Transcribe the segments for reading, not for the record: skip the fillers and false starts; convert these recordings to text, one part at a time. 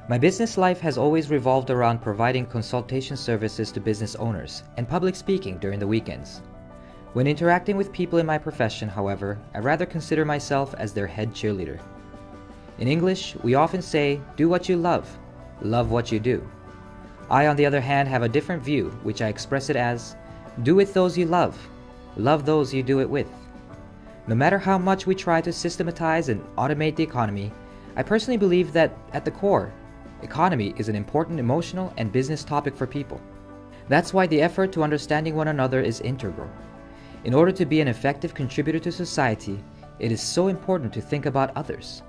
My business life has always revolved around providing consultation services to business owners and public speaking during the weekends. When interacting with people in my profession, however, I rather consider myself as their head cheerleader. In English, we often say, do what you love what you do. I, on the other hand, have a different view, which I express it as, do with those you love those you do it with. No matter how much we try to systematize and automate the economy, I personally believe that, at the core, economy is an important emotional and business topic for people. That's why the effort to understanding one another is integral. In order to be an effective contributor to society, it is so important to think about others.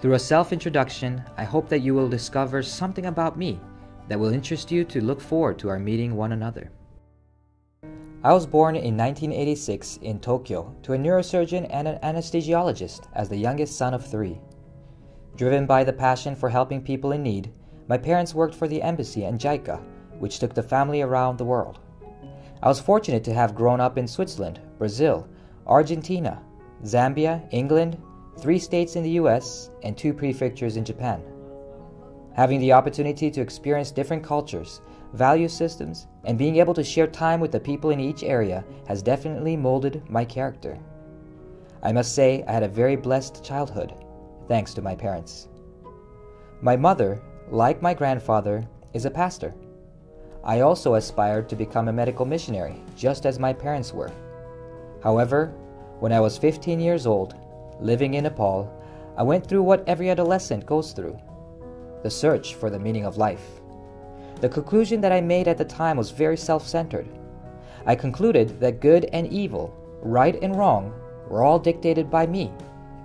Through a self-introduction, I hope that you will discover something about me that will interest you to look forward to our meeting one another. I was born in 1986 in Tokyo to a neurosurgeon and an anesthesiologist as the youngest son of 3. Driven by the passion for helping people in need, my parents worked for the embassy and JICA, which took the family around the world. I was fortunate to have grown up in Switzerland, Brazil, Argentina, Zambia, England, 3 states in the US, and 2 prefectures in Japan. Having the opportunity to experience different cultures, value systems, and being able to share time with the people in each area has definitely molded my character. I must say I had a very blessed childhood, thanks to my parents. My mother, like my grandfather, is a pastor. I also aspired to become a medical missionary, just as my parents were. However, when I was 15 years old, living in Nepal, I went through what every adolescent goes through: the search for the meaning of life. The conclusion that I made at the time was very self-centered. I concluded that good and evil, right and wrong, were all dictated by me,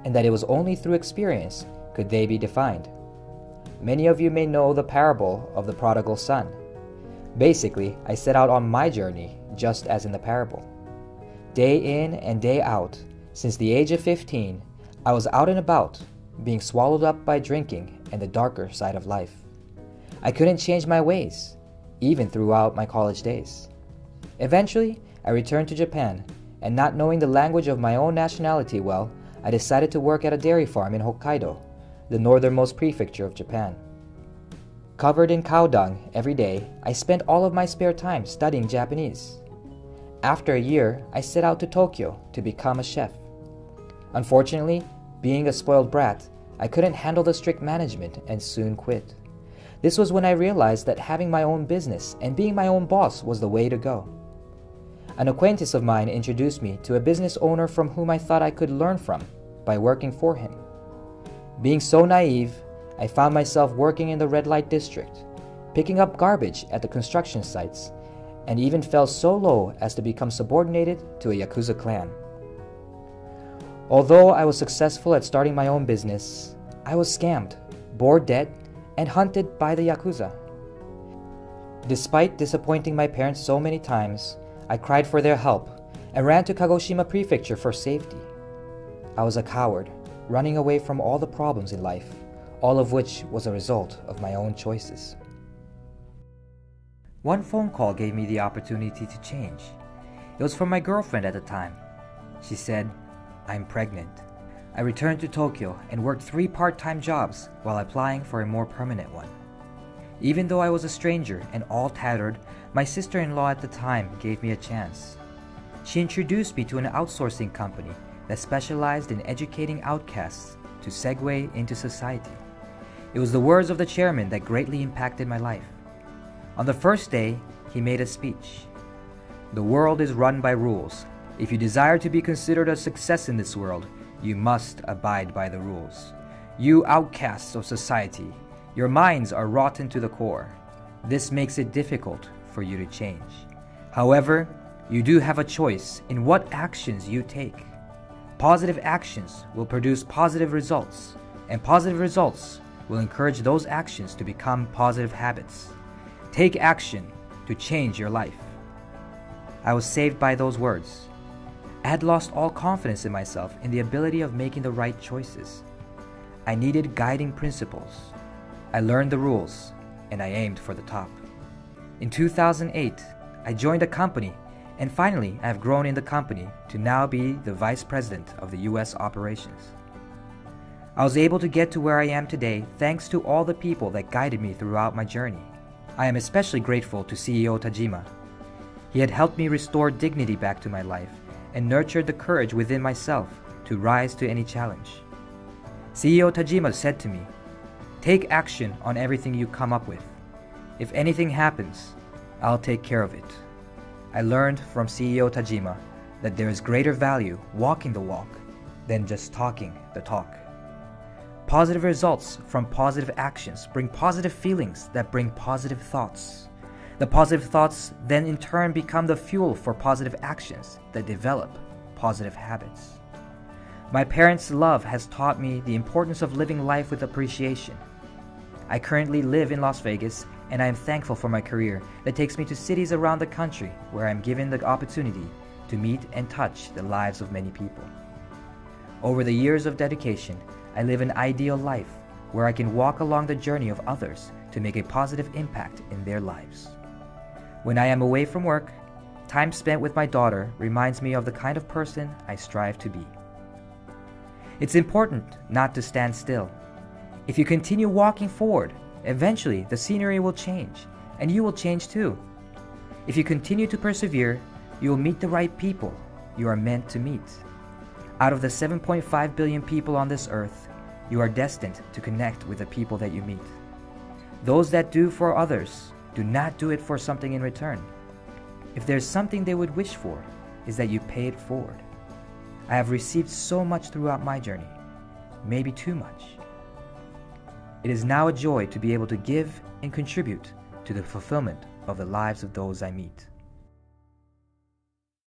and that it was only through experience could they be defined. Many of you may know the parable of the prodigal son. Basically, I set out on my journey just as in the parable. Day in and day out, since the age of 15, I was out and about, being swallowed up by drinking and the darker side of life. I couldn't change my ways, even throughout my college days. Eventually, I returned to Japan, and not knowing the language of my own nationality well, I decided to work at a dairy farm in Hokkaido, the northernmost prefecture of Japan. Covered in cow dung every day, I spent all of my spare time studying Japanese. After a year, I set out to Tokyo to become a chef. Unfortunately, being a spoiled brat, I couldn't handle the strict management and soon quit. This was when I realized that having my own business and being my own boss was the way to go. An acquaintance of mine introduced me to a business owner from whom I thought I could learn from by working for him. Being so naive, I found myself working in the red light district, picking up garbage at the construction sites, and even fell so low as to become subordinated to a Yakuza clan. Although I was successful at starting my own business, I was scammed, bore debt, and hunted by the Yakuza. Despite disappointing my parents so many times, I cried for their help and ran to Kagoshima Prefecture for safety. I was a coward, running away from all the problems in life, all of which was a result of my own choices. One phone call gave me the opportunity to change. It was from my girlfriend at the time. She said, "I'm pregnant." I returned to Tokyo and worked 3 part-time jobs while applying for a more permanent one. Even though I was a stranger and all tattered, my sister-in-law at the time gave me a chance. She introduced me to an outsourcing company that specialized in educating outcasts to segue into society. It was the words of the chairman that greatly impacted my life. On the first day, he made a speech. "The world is run by rules. If you desire to be considered a success in this world, you must abide by the rules. You outcasts of society, your minds are rotten to the core. This makes it difficult for you to change. However, you do have a choice in what actions you take. Positive actions will produce positive results, and positive results will encourage those actions to become positive habits. Take action to change your life." I was saved by those words. I had lost all confidence in myself in the ability of making the right choices. I needed guiding principles. I learned the rules, and I aimed for the top. In 2008, I joined a company, and finally I have grown in the company to now be the Vice President of the US operations. I was able to get to where I am today thanks to all the people that guided me throughout my journey. I am especially grateful to CEO Tajima. He had helped me restore dignity back to my life and nurtured the courage within myself to rise to any challenge. CEO Tajima said to me, "Take action on everything you come up with. If anything happens, I'll take care of it." I learned from CEO Tajima that there is greater value walking the walk than just talking the talk. Positive results from positive actions bring positive feelings that bring positive thoughts. The positive thoughts then in turn become the fuel for positive actions that develop positive habits. My parents' love has taught me the importance of living life with appreciation. I currently live in Las Vegas, and I am thankful for my career that takes me to cities around the country where I am given the opportunity to meet and touch the lives of many people. Over the years of dedication, I live an ideal life where I can walk along the journey of others to make a positive impact in their lives. When I am away from work, time spent with my daughter reminds me of the kind of person I strive to be. It's important not to stand still. If you continue walking forward, eventually the scenery will change, and you will change too. If you continue to persevere, you will meet the right people you are meant to meet. Out of the 7.5 billion people on this earth, you are destined to connect with the people that you meet. Those that do for others do not do it for something in return. If there's something they would wish for, is that you pay it forward. I have received so much throughout my journey, maybe too much. It is now a joy to be able to give and contribute to the fulfillment of the lives of those I meet.